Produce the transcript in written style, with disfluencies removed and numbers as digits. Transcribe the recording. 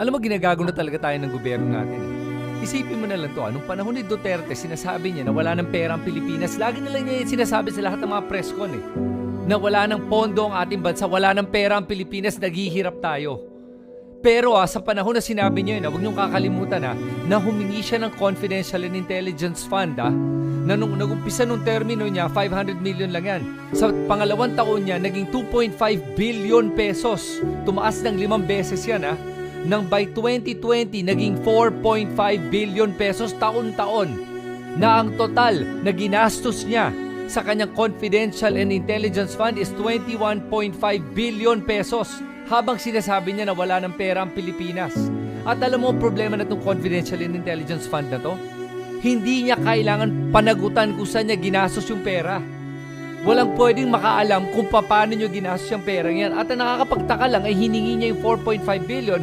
Alam mo, ginagago na talaga tayo ng gobyerno natin eh. Isipin mo na lang to, anong panahon ni Duterte, sinasabi niya na wala ng pera ang Pilipinas. Lagi na lang niya sinasabi sa lahat ng mga press con eh. Na wala ng pondo ang ating bansa, wala ng pera ang Pilipinas, naghihirap tayo. Pero sa panahon na sinabi niya yun, huwag niyong kakalimutan na humingi siya ng Confidential and Intelligence Fund na nung nag-umpisa nung termino niya, 500 million lang yan. Sa pangalawang taon niya, naging 2.5 billion pesos. Tumaas ng 5 beses yan Nang by 2020, naging 4.5 billion pesos taon-taon. Na ang total na ginastos niya sa kanyang Confidential and Intelligence Fund is 21.5 billion pesos. Habang sinasabi niya na wala ng pera ang Pilipinas. At alam mo ang problema na itong Confidential and Intelligence Fund na to? Hindi niya kailangan panagutan kung saan niya ginastos yung pera. Walang pwedeng makaalam kung paano niyo ginastos yung pera yan. At ang nakakapagtaka lang ay hiningi niya yung 4.5 billion